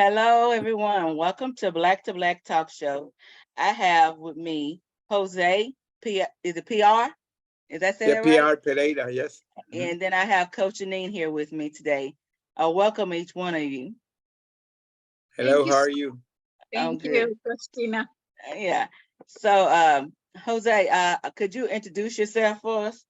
Hello, everyone. Welcome to Black Talk Show. I have with me Jose, is it PR? Is that say The that right? PR Pereira, yes. Mhm. And then I have Coach Janine here with me today. Welcome each one of you. Hello, Thank you. how are you? I'm Thank good. you, Christina. Yeah. So, Jose, could you introduce yourself for us?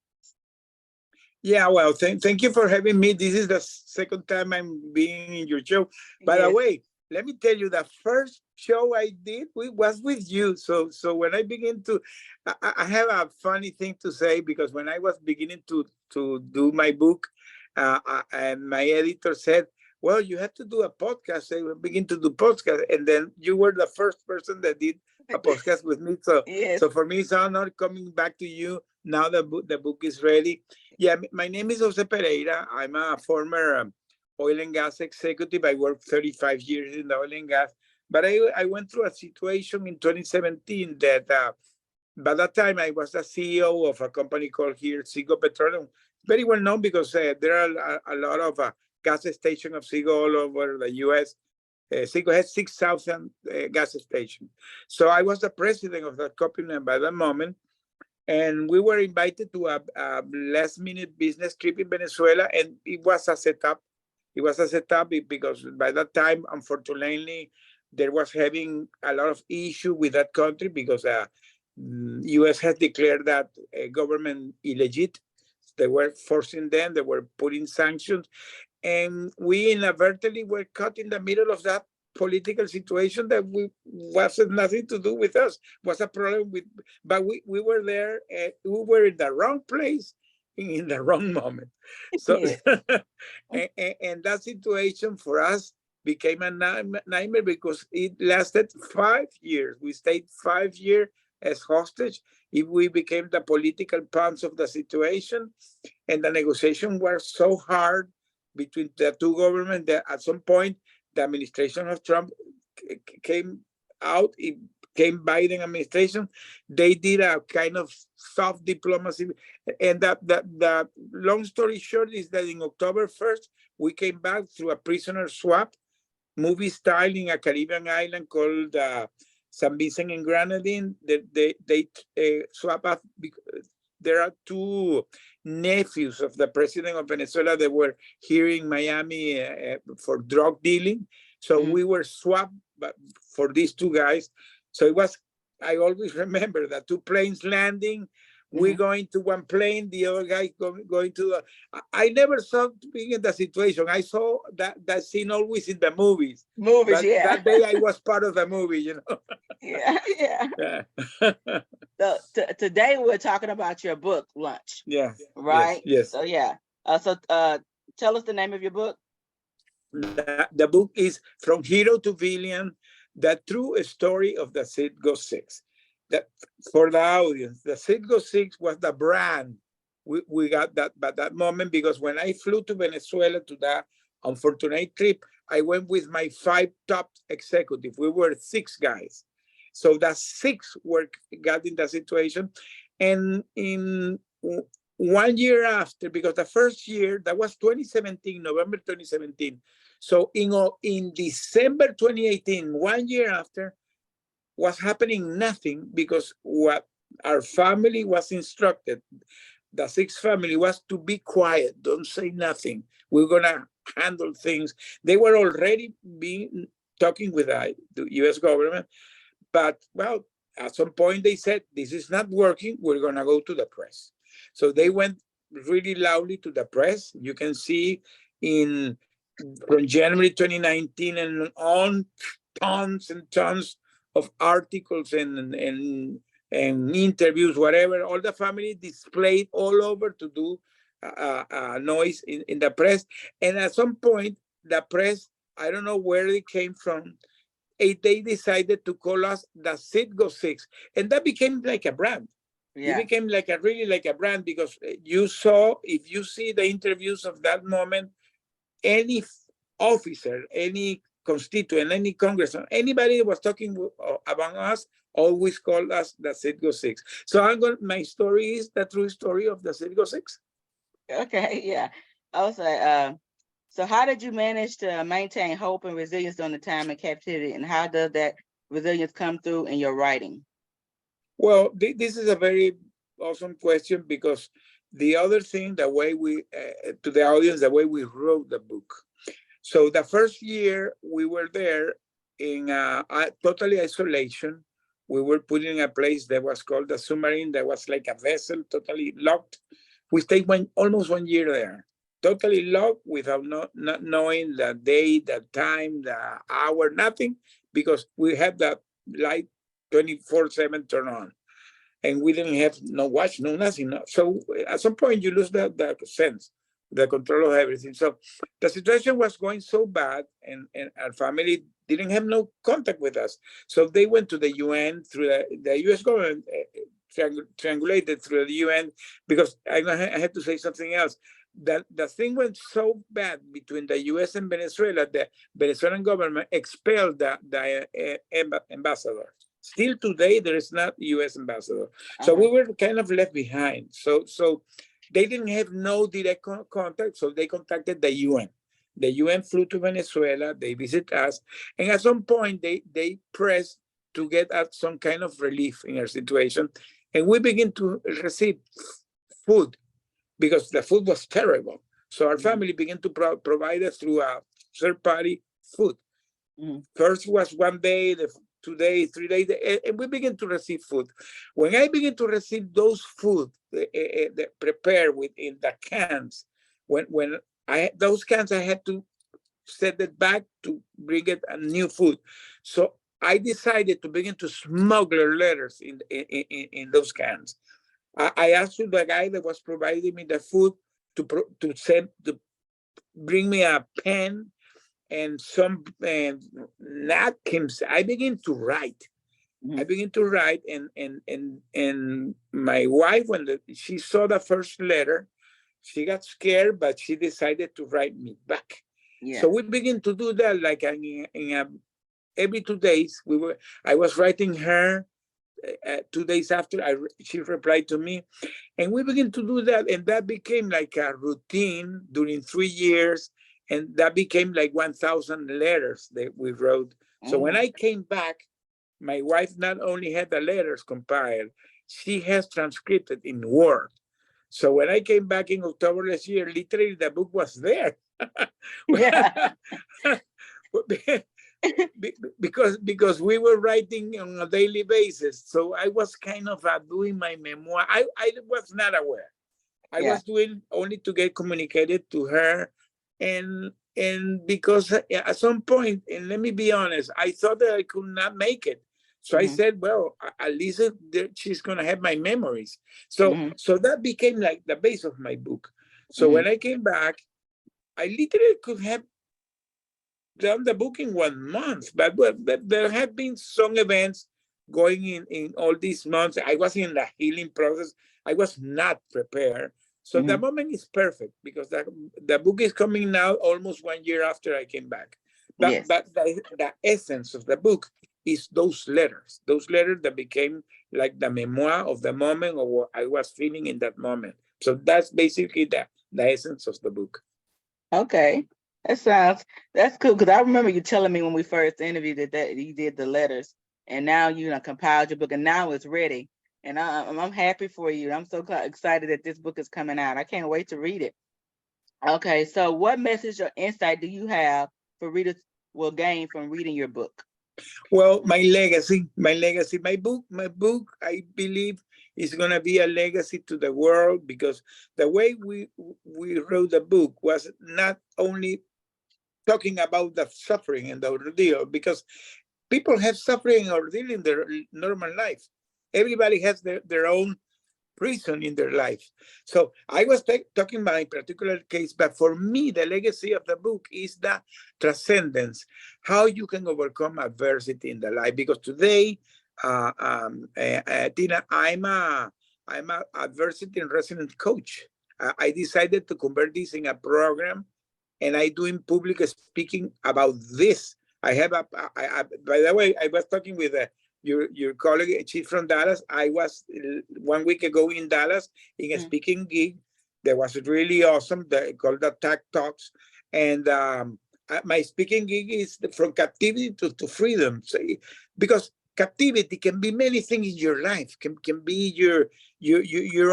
Yeah, well, thank you for having me. This is the second time I'm being in your show. By the Yes. way, let me tell you, the first show I did was with you. So when I begin to, I have a funny thing to say because when I was beginning to do my book, and my editor said, "Well, you have to do a podcast." I will begin to do podcast, and then you were the first person that did a podcast with me. So Yes. so for me, it's an honor coming back to you now. The book is ready. Yeah, my name is Jose Pereira. I'm a former oil and gas executive. I worked 35 years in the oil and gas, but I went through a situation in 2017 that by that time I was the CEO of a company called here CITGO Petroleum. Very well known because there are a lot of gas stations of CITGO all over the U.S. CITGO has 6,000 gas stations. So I was the president of that company by that moment, and we were invited to a last minute business trip in Venezuela, and it was a setup. It was a setup because by that time, unfortunately, there was having a lot of issue with that country because U.S. has declared that government illegit. They were forcing them. They were putting sanctions, and we inadvertently were caught in the middle of that political situation that we wasn't nothing to do with us, was a problem with, but we were there, and we were in the wrong place in the wrong moment. So Yes. and that situation for us became a nightmare because it lasted 5 years. We stayed 5 years as hostage. If we became the political pawns of the situation, and the negotiation were so hard between the two governments that at some point the administration of Trump came out, it came Biden administration, they did a kind of soft diplomacy. And the long story short is that in October 1st, we came back through a prisoner swap, movie style, in a Caribbean island called San Vincent and Grenadine. They swap up. There are two nephews of the president of Venezuela that were here in Miami for drug dealing. So we were swapped for these two guys. So it was, I always remember that two planes landing, we going to one plane, the other guy going to the, I never saw being in the situation. I saw that scene always in the movies. Movies, But yeah. that day I was part of the movie, you know. Yeah, yeah. Yeah. So today we're talking about your book, Lunch, Yeah. right? Yes. So yeah. Tell us the name of your book. The book is From Hero to Villain, the true story of the CITGO 6. That for the audience, the CITGO 6 was the brand we got that by that moment, because when I flew to Venezuela to that unfortunate trip, I went with my 5 top executives. We were 6 guys. So the 6 were got in the situation. And in 1 year after, because the first year, that was 2017, November 2017. So in December 2018, 1 year after, was happening nothing, because what our family was instructed, the 6 family, was to be quiet, don't say nothing. We're gonna handle things. They were already talking with the U.S. government, but well, at some point they said, this is not working, we're gonna go to the press. So they went really loudly to the press. You can see from January 2019 and on, tons and tons of articles and interviews, whatever. All the family displayed all over to do noise in the press. And at some point, the press, I don't know where it came from, they decided to call us the CITGO 6. And that became like a brand. It became like a brand, because you saw, if you see the interviews of that moment, any officer, any constituent, any congressman, anybody that was talking about us always called us the CITGO 6. So my story is the true story of the CITGO 6. Okay, yeah. I was So how did you manage to maintain hope and resilience during the time in captivity? And how does that resilience come through in your writing? Well, this is a very awesome question, because the other thing, the way we, to the audience, the way we wrote the book. So the first year we were there in totally isolation. We were put in a place that was called the submarine, that was like a vessel, totally locked. We stayed almost 1 year there, totally locked, without not knowing the day, the time, the hour, nothing, because we had that light 24/7 turn on, and we didn't have no watch, no nothing. So at some point you lose the sense, the control of everything. So the situation was going so bad, and our family didn't have no contact with us. So they went to the UN through the US government, triangulated through the UN, because I have to say something else. That the thing went so bad between the US and Venezuela, the Venezuelan government expelled the ambassador. Still today, there is not US ambassador. So we were kind of left behind. So they didn't have no direct contact, so they contacted the UN. The UN flew to Venezuela, they visit us, and at some point they pressed to get at some kind of relief in our situation. And we begin to receive food, because the food was terrible. So our family began to provide us through a third-party food. First was 1 day, 2 days, 3 days, and we begin to receive food. When I begin to receive those food prepared within the cans, when those cans, I had to set it back to bring it a new food. So I decided to begin to smuggle letters in those cans. I asked the guy that was providing me the food to bring me a pen and some napkins. I begin to write. I begin to write, and my wife, when she saw the first letter, she got scared, but she decided to write me back. Yeah. So we begin to do that, like every 2 days. I was writing her. 2 days after, she replied to me, and we begin to do that, and that became like a routine during 3 years, and that became like 1,000 letters that we wrote. So when I came back, my wife not only had the letters compiled, she has transcribed it in Word. So when I came back in October last year, literally the book was there. Yeah. because we were writing on a daily basis. So I was kind of doing my memoir. I was not aware. I was doing only to get communicated to her. And because at some point, and let me be honest, I thought that I could not make it. So I said, well, at least she's going to have my memories. So so that became like the base of my book. So when I came back, I literally could have done the book in 1 month, but there have been some events going in all these months. I was in the healing process. I was not prepared. So the moment is perfect, because the book is coming now almost 1 year after I came back. But the essence of the book is those letters that became like the memoir of the moment, or what I was feeling in that moment. So that's basically the essence of the book. Okay. That's cool, because I remember you telling me when we first interviewed that you did the letters, and now you compiled your book, and now it's ready. And I'm happy for you. I'm so excited that this book is coming out. I can't wait to read it. Okay, so what message or insight do you have for readers will gain from reading your book? Well, my legacy, my book, I believe, is going to be a legacy to the world, because the way we wrote the book was not only talking about the suffering and the ordeal, because people have suffering and ordeal in their normal life. Everybody has their own prison in their life. So I was talking about a particular case, but for me, the legacy of the book is the transcendence, how you can overcome adversity in the life. Because today, Tina, I'm a adversity and resilience coach. I decided to convert this in a program, and I doing public speaking about this. I have by the way, I was talking with your colleague, she's from Dallas. I was 1 week ago in Dallas in a speaking gig that was really awesome. They called the Tech Talks. And my speaking gig is from captivity to freedom. So, because captivity can be many things in your life. Can be your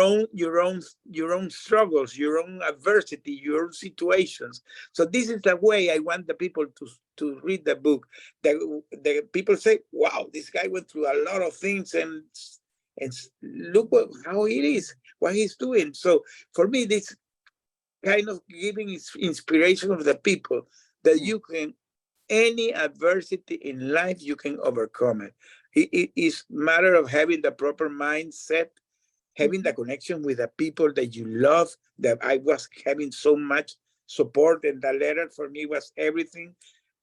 own struggles, your own adversity, your own situations. So this is the way I want the people to read the book. The people say, "Wow, this guy went through a lot of things, and look how it is, what he's doing." So for me, this kind of giving inspiration of the people that you can, any adversity in life, you can overcome it. It is matter of having the proper mindset, having the connection with the people that you love, that I was having so much support, and the letter for me was everything,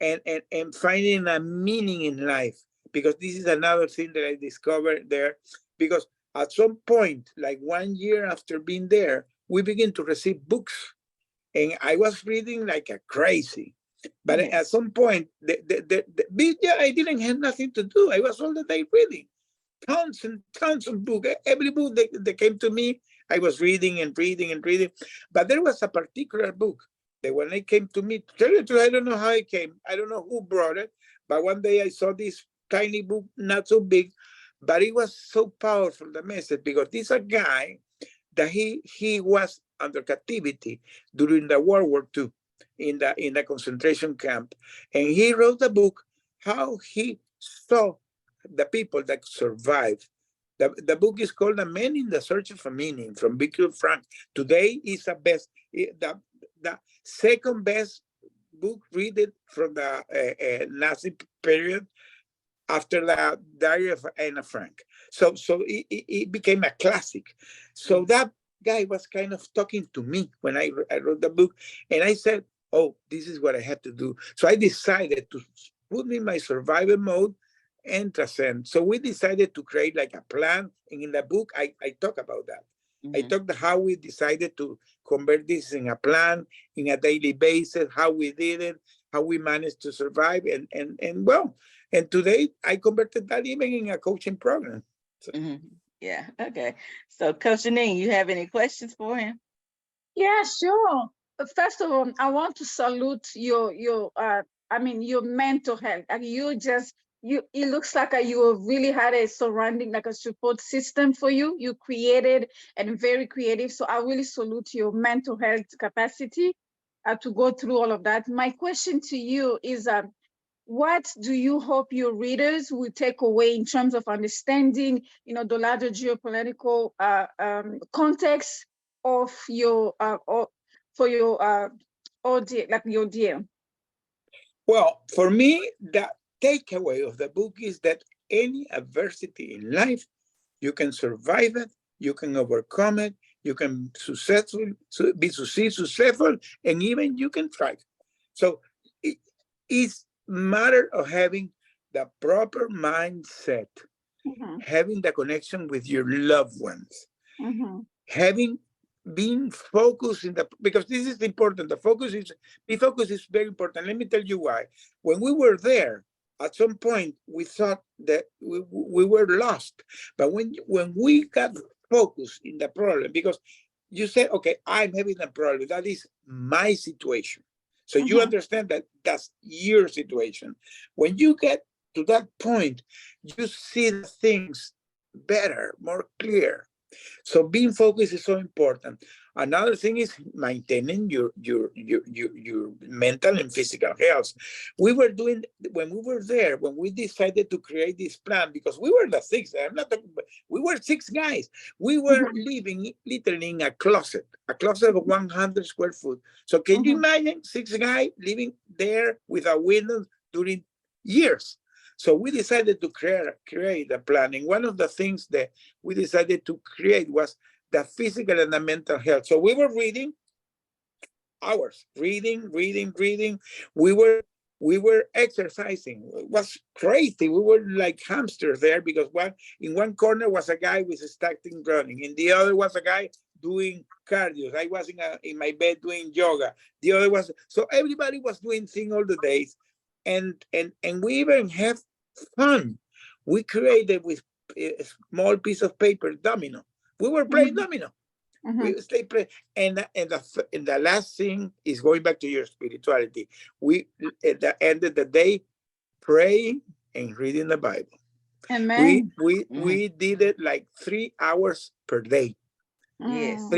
and finding a meaning in life, because this is another thing that I discovered there, because at some point, like 1 year after being there, we begin to receive books, and I was reading like a crazy. But at some point, I didn't have nothing to do. I was all the day reading tons and tons of books. Every book that came to me, I was reading and reading and reading. But there was a particular book that when it came to me, to tell you the truth, I don't know how it came. I don't know who brought it. But one day I saw this tiny book, not so big, but it was so powerful, the message, because this is a guy that he was under captivity during the World War II in the concentration camp. And he wrote a book how he saw the people that survived. The book is called A Man in the Search of a Meaning from Viktor Frank. Today is the second best book read it from the Nazi period after the Diary of Anna Frank. So it became a classic. So that guy was kind of talking to me when I wrote the book, and I said, oh, this is what I had to do. So I decided to put me in my survival mode and transcend. So we decided to create like a plan, and in the book, I talk about that. I talked how we decided to convert this in a plan, in a daily basis, how we did it, how we managed to survive, and well, and today I converted that even in a coaching program. So. Yeah, okay. So Coach Janine, you have any questions for him? Yeah, sure. First of all, I want to salute your mental health. Like it looks like you really had a surrounding, like a support system for you. You created and very creative. So I really salute your mental health capacity to go through all of that. My question to you is, what do you hope your readers will take away in terms of understanding, the larger geopolitical context of your or for your audience, like your deal? Well, for me, the takeaway of the book is that any adversity in life, you can survive it, you can overcome it, you can be successful, and even you can thrive. So it's matter of having the proper mindset, having the connection with your loved ones, having being focused because this is important. Be focused is very important. Let me tell you why. When we were there, at some point we thought that we were lost. But when we got focused in the problem, because you said, okay, I'm having a problem. That is my situation. So you understand that that's your situation. When you get to that point, you see the things better, more clear. So being focused is so important. Another thing is maintaining your mental and physical health. We were doing, when we were there, when we decided to create this plan, because we were the six, we were six guys. We were living literally in a closet of 100 square foot. So can you imagine 6 guys living there without windows during years? So we decided to create a plan. And one of the things that we decided to create was the physical and the mental health. So we were reading hours, reading. We were exercising. It was crazy. We were like hamsters there, because in one corner was a guy with static running. In the other was a guy doing cardio. I was in my bed doing yoga. The other was, so everybody was doing things all the days. And we even have fun. We created with a small piece of paper domino. We were playing domino. We stay pray, and the last thing is going back to your spirituality. We at the end of the day, praying and reading the Bible. Amen. We did it like 3 hours per day. Yes.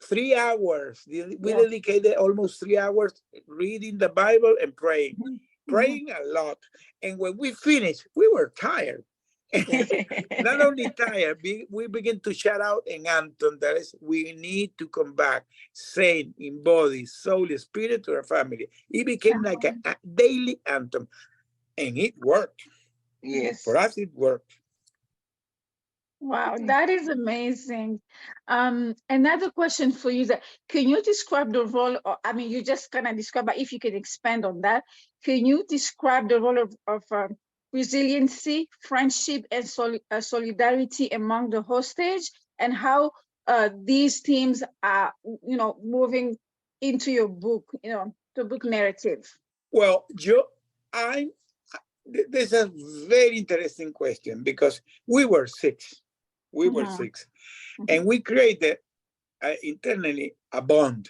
3 hours. We Yes. dedicated almost 3 hours reading the Bible and praying, praying a lot. And when we finished, we were tired. Not only tired, we begin to shout out in Anton that is, we need to come back sane in body, soul, spirit to our family. It became like a daily anthem, and it worked. Yes. For us, it worked. Wow, that is amazing. Another question for you is that can you describe the role, or, I mean, you just kind of describe, but if you can expand on that, can you describe the role of resiliency, friendship, and solidarity among the hostage, and how these themes are, moving into your book, the book narrative? Well, Joe, this is a very interesting question because we were six. We were six. And we created internally a bond.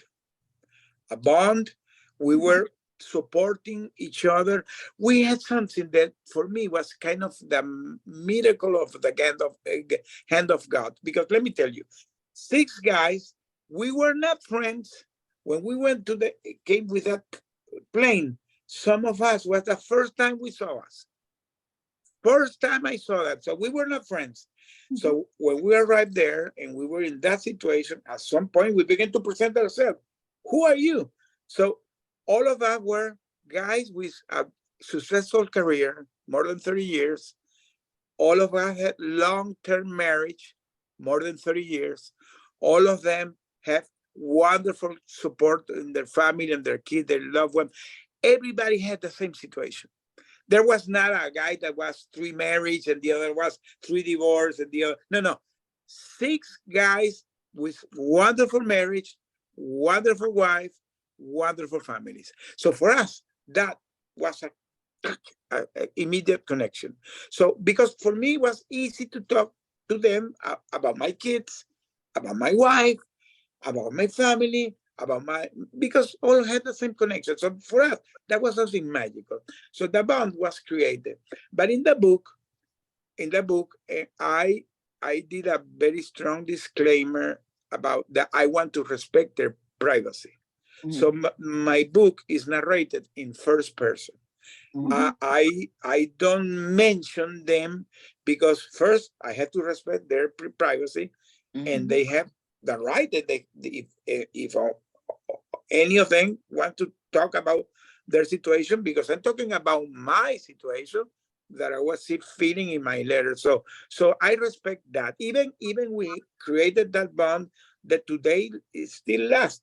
A bond. We were supporting each other. We had something that for me was kind of the miracle of the hand of God. Because let me tell you, 6 guys, we were not friends. When we came with that plane, some of us was the first time we saw us. First time I saw that. So we were not friends. So when we arrived there and we were in that situation, at some point we began to present ourselves. Who are you? So all of us were guys with a successful career, more than 30 years. All of us had long-term marriage, more than 30 years. All of them have wonderful support in their family and their kids, their loved ones. Everybody had the same situation. There was not a guy that was 3 marriages and the other was 3 divorces and the other. No. 6 guys with wonderful marriage, wonderful wife, wonderful families. So for us, that was a immediate connection. So because for me, it was easy to talk to them about my kids, about my wife, about my family, because all had the same connection. So for us, that was something magical. So the bond was created. But in the book, I did a very strong disclaimer about that I want to respect their privacy. So my book is narrated in first person. I don't mention them because first I have to respect their privacy, and they have the right that if any of them want to talk about their situation, because I'm talking about my situation that I was feeling in my letter. So I respect that. Even we created that bond that today is still lasts.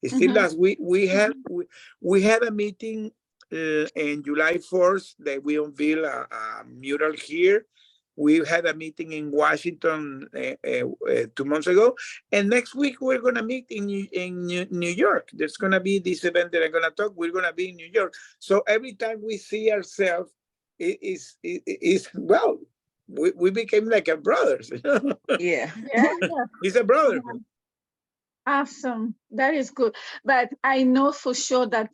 It still lasts. We had a meeting in July 4th that we unveiled a mural here. We had a meeting in Washington 2 months ago, and next week we're going to meet in New York. There's going to be this event that I'm going to talk. We're going to be in New York. So every time we see ourselves, well, we became like a brothers. Yeah. He's a brother. Awesome. That is good. But I know for sure that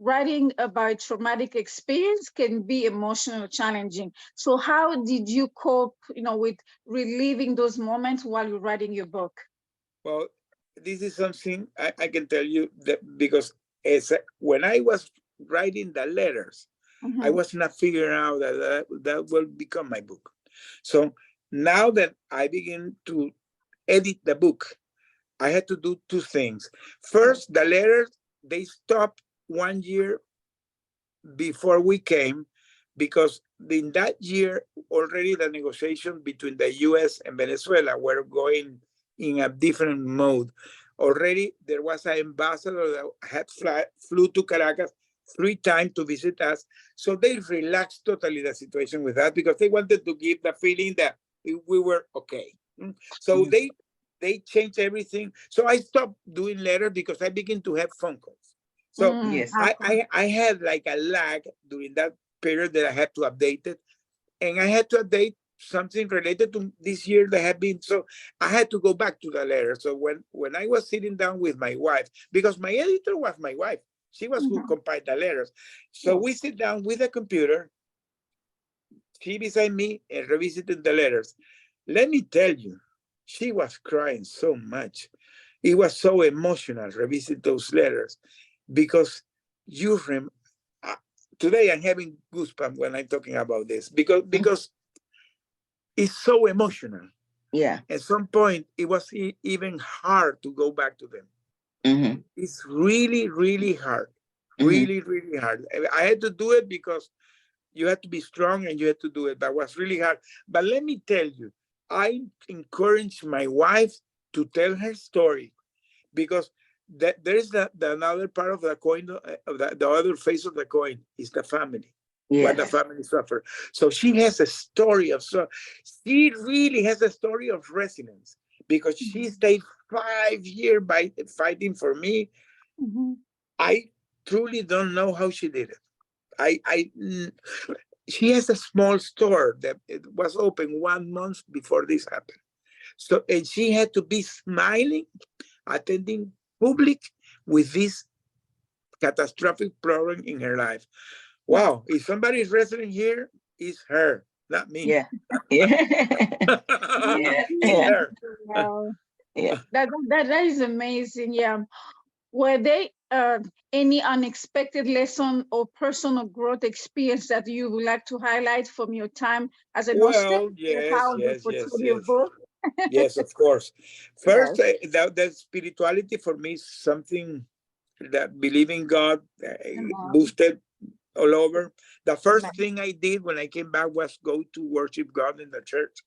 writing about traumatic experience can be emotionally challenging. So how did you cope, with reliving those moments while you're writing your book? Well, this is something I can tell you that because when I was writing the letters, I was not figuring out that will become my book. So now that I begin to edit the book, I had to do 2 things. First, the letters, they stopped 1 year before we came, because in that year already the negotiations between the US and Venezuela were going in a different mode. Already there was an ambassador that had flew to Caracas 3 times to visit us. So they relaxed totally the situation with us because they wanted to give the feeling that we were okay. So they changed everything. So I stopped doing letters because I began to have phone calls. So Yes. I had like a lag during that period that I had to update it. And I had to update something related to this year that had been, so I had to go back to the letter. So when I was sitting down with my wife, because my editor was my wife, she was who compiled the letters. So we sit down with the computer, she beside me and revisited the letters. Let me tell you, she was crying so much. It was so emotional revisit those letters because you today I'm having goosebumps when I'm talking about this because it's so emotional. Yeah. At some point, it was even hard to go back to them. Mm-hmm. It's really, really hard. Really, really hard. I had to do it because you had to be strong and you had to do it. That was really hard. But let me tell you, I encourage my wife to tell her story because there is the another part of the coin, of the other face of the coin is the family. What the family suffer. So she has a story of, so she really has a story of resilience because she stayed 5 years by fighting for me. I truly don't know how she did it. She has a small store that it was open 1 month before this happened. So, and she had to be smiling, attending public with this catastrophic problem in her life. Wow, if somebody is wrestling here, it's her, not me. Yeah. Yeah. It's her. Wow. Yeah. That is amazing. Yeah. Were they any unexpected lesson or personal growth experience that you would like to highlight from your time as an hostess? Well, yes, How they yes, yes, portray your yes. book? Yes, of course. First, Yes. that spirituality for me is something that believing God Uh-huh. boosted all over. The first Amen. thing I did when I came back was go to worship God in the church.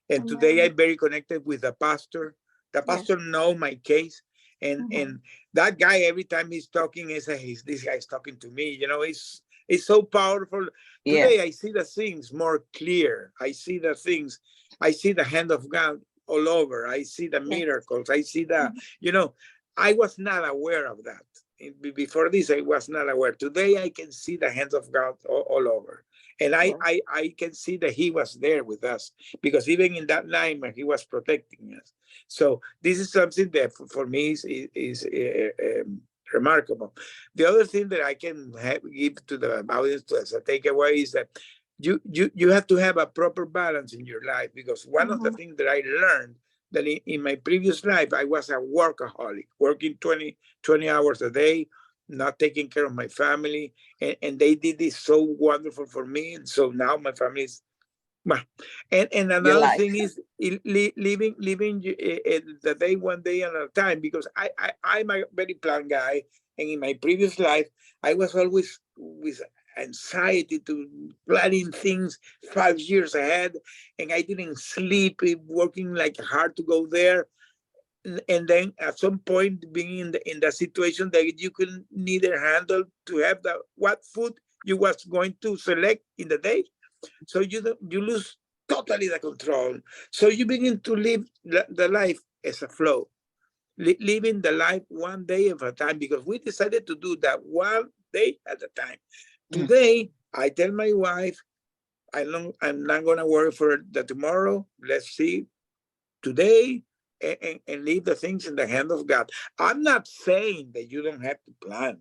And today Amen. I'm very connected with the pastor. The Yes. pastor know my case. Mhm. And that guy, every time he's talking, this guy's talking to me. You know, it's so powerful. Yeah. Today I see the things more clear. I see the things, I see the hand of God all over. I see the Yes. miracles. I see the, Mhm. you know, I was not aware of that. Before this, I was not aware. Today I can see the hands of God all over. And Yes. I can see that he was there with us because even in that nightmare, he was protecting us. So this is something that for me is remarkable. The other thing that I can give to the audience as a takeaway is that you have to have a proper balance in your life because one of the Mhm. things that I learned that in my previous life, I was a workaholic, working 20 hours a day, not taking care of my family. And they did this so wonderful for me. And so now my family is well, and Your another life. thing is living the day one day at a time because I'm a very planned guy, and in my previous life I was always with anxiety to planning things 5 years ahead, and I didn't sleep, working like hard to go there, and then at some point being in the situation that you can neither handle to have the what food you was going to select in the day, so you lose totally the control. So you begin to live the life as a flow, living the life one day at a time because we decided to do that one day at a time. Today, I tell my wife, I'm not going to worry for the tomorrow. Let's see today and leave the things in the hand of God. I'm not saying that you don't have to plan.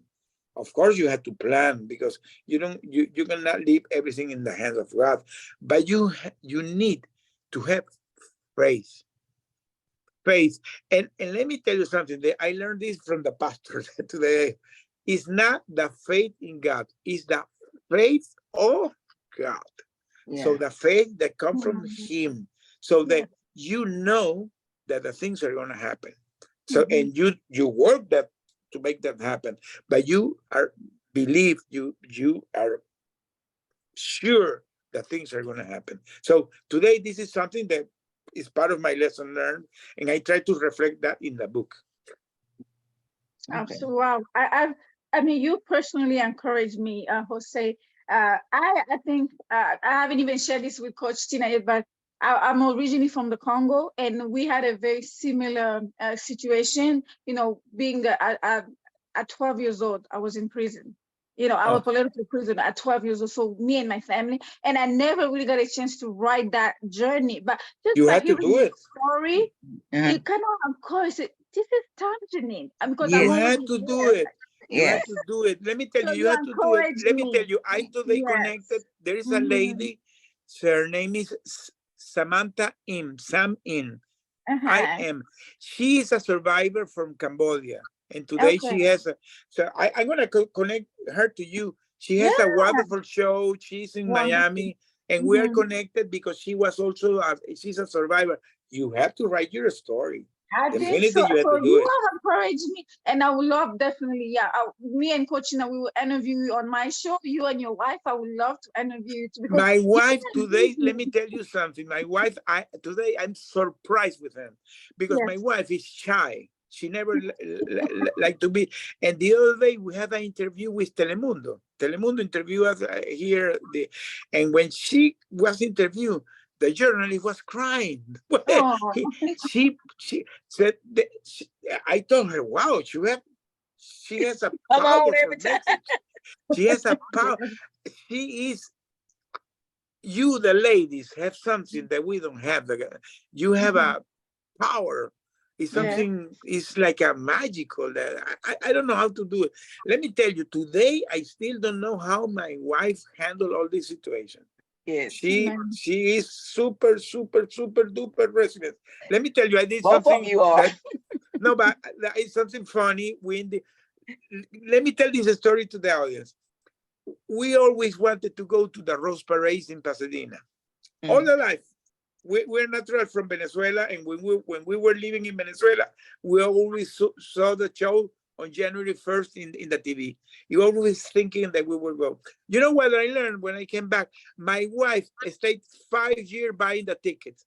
Of course, you have to plan because you cannot leave everything in the hands of God. But you need to have faith. Faith. And let me tell you something. That I learned this from the pastor today. It's not the faith in God, it's the faith of God. So Yeah. the faith that comes from Mhm. him, so Yes. that you know that the things are going to happen. So Mhm. and you work that to make that happen, but you are believe you are sure that things are going to happen. So today this is something that is part of my lesson learned, and I try to reflect that in the book. Okay. Absolutely. Wow. I mean, you personally encouraged me, Jose. I think I haven't even shared this with Coach Tina yet, but I'm originally from the Congo, and we had a very similar situation. You know, being at 12 years old, I was in prison, You know, I was Oh, political prisoner at 12 years old. So me and my family, and I never really got a chance to write that journey. But just you by had to hearing do your it. story, Uh-huh. it kind of encourages. This is tangerine, because I'm You Yes, already had to do there. it. You had yes. to do it. Let me tell So you, you you had to do it. encourage Let me tell me. you, I today connected. Yes. There is a Mm-hmm. lady, her name is Samantha Im, Sam In. I Uh-huh. am. She is a survivor from Cambodia. And today Okay. she has a, so I'm going to connect her to you. She has a Yeah. wonderful show. She's in Wonderful. Miami and we are Mm-hmm. connected because she was also, she's a survivor. You have to write your story. I think so. Definitely you have So to do you it. have encouraged me, and I would love definitely. Yeah, me and Coachina, we will interview you on my show. You and your wife, I would love to interview you too, because My you wife can today, give let me me. tell you something. My wife, today I'm surprised with her because my Yes. wife is shy. She never like to be. And the other day we had an interview with Telemundo. Telemundo interviewed us here. And when she was interviewed, the journalist was crying. Oh, She said, I told her, wow, she has a Come on powerful every time. message. She has a power. yes. She is, you, the ladies, have something that we don't have. You have Mhm. a power. It's Mhm. Yes. something, it's like a magical that I don't know how to do it. Let me tell you, today I still don't know how my wife handled all this situation. Yes. Amen. She is super, super, super duper resilient. Let me tell you, I did Both of something you are. that, no, but that is something funny. Let me tell this story to the audience. We always wanted to go to the Rose Parades in Pasadena all Mhm. the life. We're natural from Venezuela, and when we were living in Venezuela, we always saw the show on January 1st in the TV. You always thinking that we would go. You know what I learned when I came back? My wife stayed 5 years buying the tickets,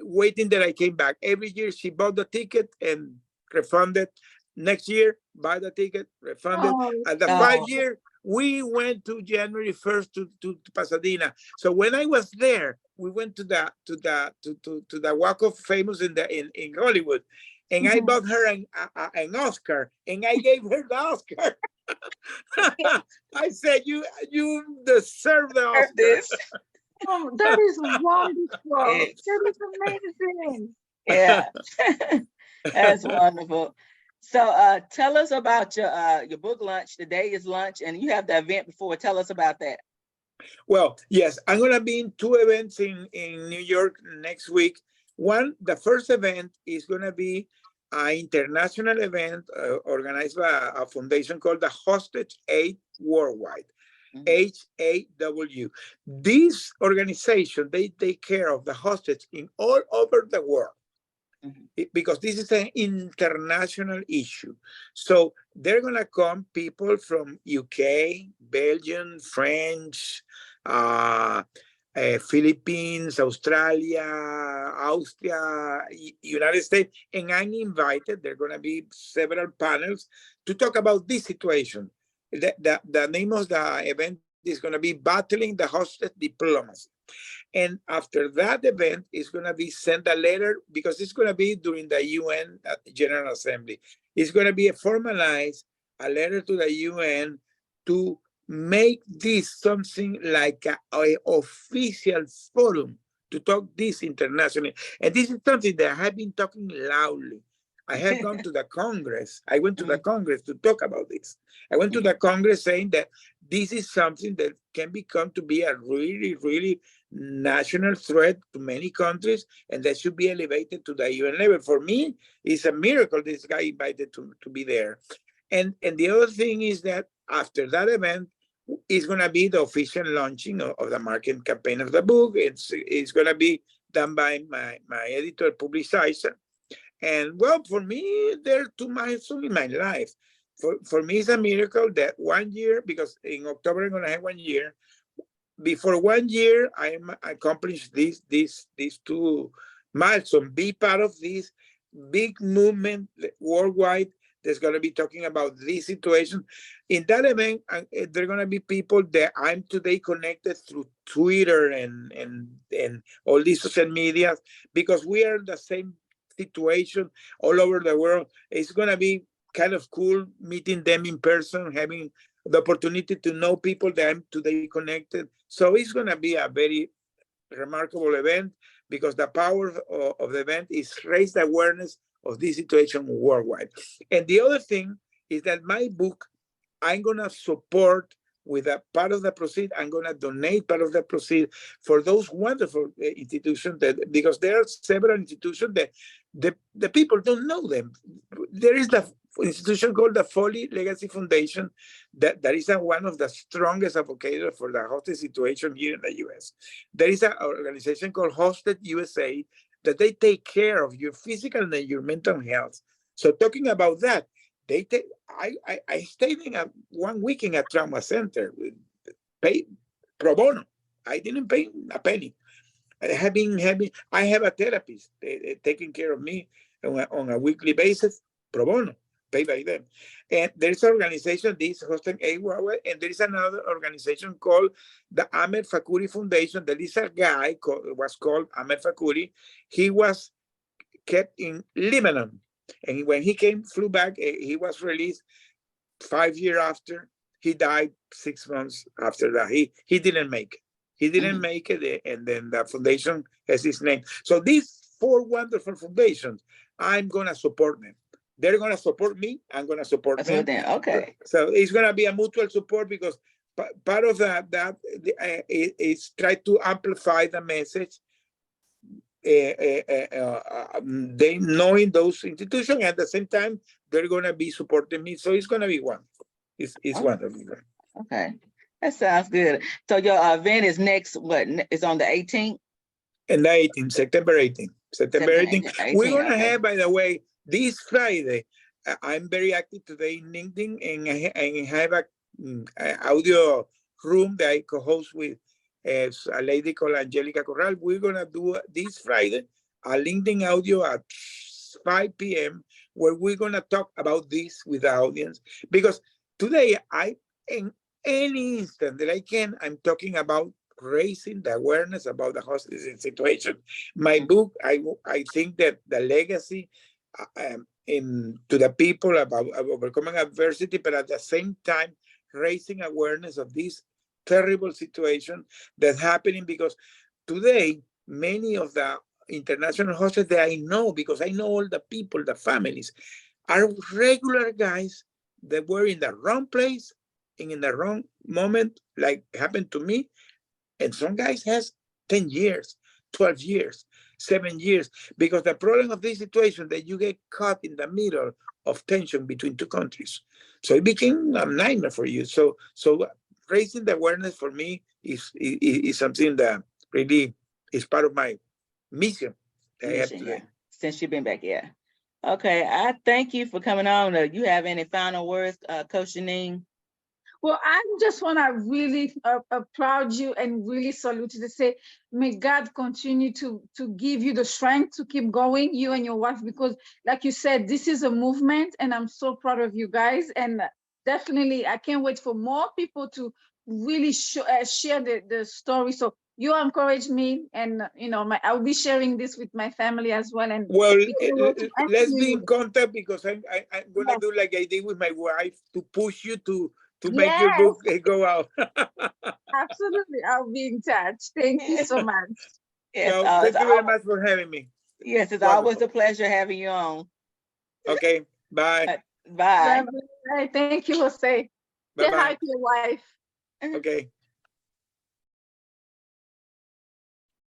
waiting that I came back. Every year she bought the ticket and refunded. Next year, buy the ticket, refunded. Oh, At the sweet. Oh, 5 year, we went to January 1st to Pasadena. So when I was there, we went to the Walk of Famous in Hollywood, and I Mhm. bought her an Oscar, and I gave her the Oscar. I said, you deserve the heard Oscar. this. Oh, that is wonderful. Yes. That is amazing. Yeah. That's wonderful. So tell us about your book launch. Today is lunch and you have the event before. Tell us about that. Well, yes, I'm gonna be in two events in New York next week. One, the first event is gonna be an international event organized by a foundation called the Hostage Aid Worldwide, Mhm. HAW. This organization, they take care of the hostage in all over the world. Mhm. Because this is an international issue. So they're gonna come people from UK, Belgium, French, uh, Philippines, Australia, Austria, United States, and I'm invited. There are gonna be several panels to talk about this situation. The name of the event is gonna be Battling the Hostage Diplomacy. And after that event, it's going to be sent a letter because it's going to be during the UN General Assembly. It's going to be formalized a letter to the UN to make this something like a official forum to talk this internationally. And this is something that I have been talking loudly. I have gone to the Congress. I went to the Mhm. Congress to talk about this. I went to Mhm. the Congress saying that this is something that can become to be a really, really national threat to many countries, and that should be elevated to the UN level. For me, it's a miracle this guy invited to be there. And the other thing is that after that event, is going to be the official launching of the marketing campaign of the book. It's going to be done by my editor, publicizer. And well, for me, there are two milestones in my life. For me, it's a miracle that 1 year, because in October I'm going to have 1 year, before 1 year, I accomplished these two milestones. Be part of this big movement worldwide that's going to be talking about this situation. In that event, there are going to be people that I'm today connected through Twitter and all these social media because we are in the same situation all over the world. It's going to be kind of cool meeting them in person, having the opportunity to know people that I'm today connected. So it's going to be a very remarkable event, because the power of the event is raise the awareness of this situation worldwide. And the other thing is that my book, I'm going to support with a part of the proceed. I'm going to donate part of the proceed for those wonderful institutions, that, because there are several institutions that the people don't know them. There is the institution called the Foley Legacy Foundation that is one of the strongest advocates for the hostage situation here in the U.S. There is an organization called Hostage USA that they take care of your physical and your mental health. So talking about that, they take. I stayed in 1 week in a trauma center, paid pro bono. I didn't pay a penny. I have a therapist taking care of me on a weekly basis, pro bono, paid by them. And there's an organization, this hosting AWA, and there is another organization called the Ahmed Fakuri Foundation. There is a guy was called Ahmed Fakuri. He was kept in Lebanon. And when he flew back, he was released 5 years after. He died 6 months after that. He didn't make it. He didn't make it, and then the foundation has his name. So these 4 wonderful foundations, I'm going to support them. They're going to support me. I'm going to support them. Okay. So it's going to be a mutual support, because part of that is try to amplify the message. They knowing those institutions, at the same time they're going to be supporting me, so it's going to be wonderful. It's wonderful. Okay, that sounds good. So your event is next, is on the 18th? And the 18th, September 18th. September 18th. We're going to have, by the way, this Friday, I'm very active today in LinkedIn, and I have a audio room that I co-host with as a lady called Angelica Corral. We're going to do this Friday a LinkedIn audio at 5 p.m. where we're going to talk about this with the audience, because today in any instant that I can, I'm talking about raising the awareness about the hostage situation. My book, I think that the legacy to the people about overcoming adversity, but at the same time raising awareness of this terrible situation that's happening, because today many of the international hostages that I know, because I know all the people, the families, are regular guys that were in the wrong place and in the wrong moment, like happened to me. And some guys has 10 years, 12 years, 7 years, because the problem of this situation that you get caught in the middle of tension between 2 countries. So it became a nightmare for you. So raising the awareness for me is something that really is part of my mission that I have today. Yeah. Since you've been back, yeah. Okay, I thank you for coming on. You have any final words, Coach Janine? Well, I just want to really applaud you and really salute you to say, may God continue to give you the strength to keep going, you and your wife, because like you said, this is a movement, and I'm so proud of you guys. And definitely, I can't wait for more people to really share the story. So you encourage me, and I'll be sharing this with my family as well. And well, let's be in contact, because I'm gonna do like I did with my wife, to push you to make your book go out. Absolutely, I'll be in touch. Thank you so much. Yes, so thank you very much for having me. Yes, it's always a pleasure having you on. Okay, bye. Bye. Bye. Thank you, Jose. Say hi to your wife. Okay.